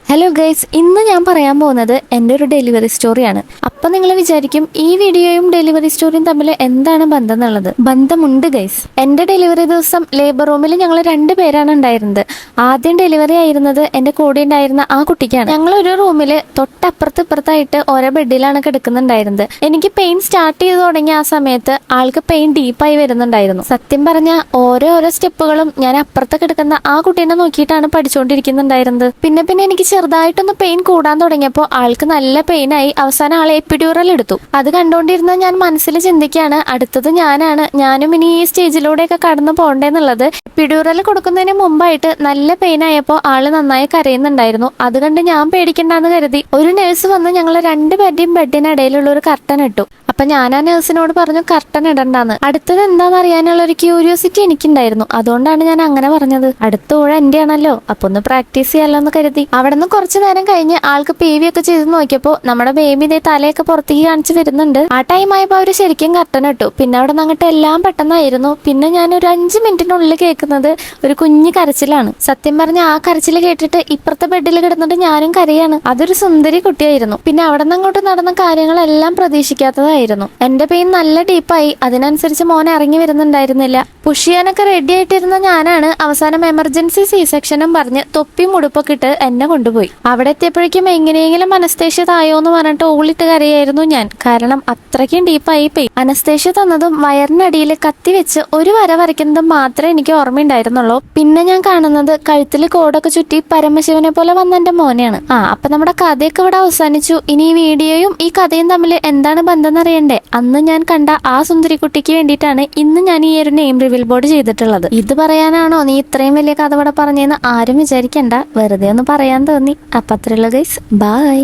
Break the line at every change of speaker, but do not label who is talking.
Hello guys, ഇന്ന് ഞാൻ പറയാൻ പോകുന്നത് എൻ്റെ ഒരു ഡെലിവറി സ്റ്റോറിയാണ്. അപ്പം നിങ്ങൾ വിചാരിക്കും ഈ വീഡിയോയും ഡെലിവറി സ്റ്റോറിയും തമ്മിൽ എന്താണ് ബന്ധം എന്നുള്ളത്. ബന്ധമുണ്ട് ഗൈസ്. എൻ്റെ ഡെലിവറി ദിവസം ലേബർ റൂമിൽ ഞങ്ങൾ 2 പേരാണ് ഉണ്ടായിരുന്നത്. ആദ്യം ഡെലിവറി ആയിരുന്നത് എൻ്റെ കൂടെ ഉണ്ടായിരുന്ന ആ കുട്ടിക്കാണ്. ഞങ്ങൾ ഒരു റൂമിൽ തൊട്ടപ്പുറത്തായിട്ട് ഓരോ ബെഡിലാണ് കിടക്കുന്നുണ്ടായിരുന്നത്. എനിക്ക് പെയിൻ സ്റ്റാർട്ട് ചെയ്ത് തുടങ്ങിയ ആ സമയത്ത് ആൾക്ക് പെയിൻ ഡീപ്പായി വരുന്നുണ്ടായിരുന്നു. സത്യം പറഞ്ഞ ഓരോ സ്റ്റെപ്പുകളും ഞാൻ അപ്പുറത്ത് കിടക്കുന്ന ആ കുട്ടീനെ നോക്കിയിട്ടാണ് പഠിച്ചുകൊണ്ടിരിക്കുന്നുണ്ടായിരുന്നത്. പിന്നെ എനിക്ക് ചെറുതായിട്ടൊന്ന് പെയിൻ കൂടാൻ തുടങ്ങിയപ്പോൾ ആൾക്ക് നല്ല പെയിനായി. അവസാനം ആളെ എപ്പിഡ്യൂറൽ എടുത്തു. അത് കണ്ടുകൊണ്ടിരുന്ന ഞാൻ മനസ്സിൽ ചിന്തിക്കുകയാണ്, അടുത്തത് ഞാനും ഇനി ഈ സ്റ്റേജിലൂടെയൊക്കെ കടന്നു പോകണ്ടേന്നുള്ളത്. എപ്പിഡ്യൂറൽ കൊടുക്കുന്നതിന് മുമ്പായിട്ട് നല്ല പെയിൻ ആയപ്പോൾ ആള് നന്നായി കരയുന്നുണ്ടായിരുന്നു. അത് കണ്ട് ഞാൻ പേടിക്കണ്ടെന്ന് കരുതി ഒരു നഴ്സ് വന്ന് ഞങ്ങൾ 2 പേരുടെയും ബെഡിനിടയിലുള്ള ഒരു കർട്ടൻ ഇട്ടു. അപ്പൊ ഞാൻ ആ നഴ്സിനോട് പറഞ്ഞു കർട്ടൻ ഇടണ്ടാന്ന്. അടുത്തത് എന്താണെന്ന് അറിയാനുള്ള ഒരു ക്യൂരിയോസിറ്റി എനിക്കുണ്ടായിരുന്നു. അതുകൊണ്ടാണ് ഞാൻ അങ്ങനെ പറഞ്ഞത്. അടുത്ത ഊഴ എന്റെ ആണല്ലോ, അപ്പൊ ഒന്ന് പ്രാക്ടീസ് ചെയ്യാലോ എന്ന് കരുതി. അവിടെ നിന്ന് കുറച്ചു നേരം കഴിഞ്ഞ് ആൾക്ക് PV ഒക്കെ ചെയ്ത് നോക്കിയപ്പോൾ നമ്മുടെ ബേബി ഇതേ തലയൊക്കെ പുറത്തേക്ക് കാണിച്ച് വരുന്നുണ്ട്. ആ ടൈം ആയപ്പോൾ അവര് ശരിക്കും കർട്ടൻ ഇട്ടു. പിന്നെ അവിടെ നിന്ന് അങ്ങോട്ട് എല്ലാം പെട്ടെന്നായിരുന്നു. പിന്നെ ഞാൻ ഒരു 5 മിനിറ്റിനുള്ളിൽ കേൾക്കുന്നത് ഒരു കുഞ്ഞു കരച്ചിലാണ്. സത്യം പറഞ്ഞ ആ കരച്ചിൽ കേട്ടിട്ട് ഇപ്പുറത്തെ ബെഡിൽ കിടന്നിട്ട് ഞാനും കരയാണ്. അതൊരു സുന്ദരി കുട്ടിയായിരുന്നു. പിന്നെ അവിടെ നിന്ന് അങ്ങോട്ട് നടന്ന കാര്യങ്ങളെല്ലാം പ്രതീക്ഷിക്കാത്തതായിരുന്നു. എന്റെ പെയിൻ നല്ല ഡീപ്പായി. അതിനനുസരിച്ച് മോൻ ഇറങ്ങി വരുന്നുണ്ടായിരുന്നില്ല. പുഷ് ചെയ്യാനൊക്കെ റെഡി ആയിട്ടിരുന്ന ഞാനാണ് അവസാനം എമർജൻസി C-സെക്ഷനും പറഞ്ഞ് തൊപ്പി മുടുപ്പൊക്കെ ഇട്ട് എന്നെ കൊണ്ടുപോയി. അവിടെ എത്തിയപ്പോഴേക്കും എങ്ങനെയെങ്കിലും അനസ്തേഷ്യ തായോ എന്ന് പറഞ്ഞിട്ട് ഓളിട്ട് കരയായിരുന്നു ഞാൻ. കാരണം അത്രയ്ക്കും ഡീപ്പായി പെയിൻ. അനസ്തേഷ്യ തന്നതും വയറിനടിയിൽ കത്തി വെച്ച് ഒരു വര വരയ്ക്കുന്നതും മാത്രമേ എനിക്ക് ഓർമ്മയുണ്ടായിരുന്നുള്ളൂ. പിന്നെ ഞാൻ കാണുന്നത് കഴുത്തിൽ കോടൊക്കെ ചുറ്റി പരമശിവനെ പോലെ വന്ന എന്റെ മോനെയാണ്. അപ്പൊ നമ്മുടെ കഥയൊക്കെ ഇവിടെ അവസാനിച്ചു. ഇനി ഈ വീഡിയോയും ഈ കഥയും തമ്മിൽ എന്താണ് ബന്ധം എന്നറിയണ്ടേ? അന്ന് ഞാൻ കണ്ട ആ സുന്ദരി കുട്ടിക്ക് വേണ്ടിയിട്ടാണ് ഇന്ന് ഞാൻ ഈ ഒരു നെയിം റിവീൽ ബോർഡ് ചെയ്തിട്ടുള്ളത്. ഇത് പറയാനാണോ നീ ഇത്രയും വലിയ കഥ ഇവിടെ പറഞ്ഞതെന്ന് ആരും വിചാരിക്കണ്ട. വെറുതെ ഒന്ന് പറയാൻ തോന്നി. അപ്പൊ അത്രയുള്ള ഗൈസ്, ബൈ.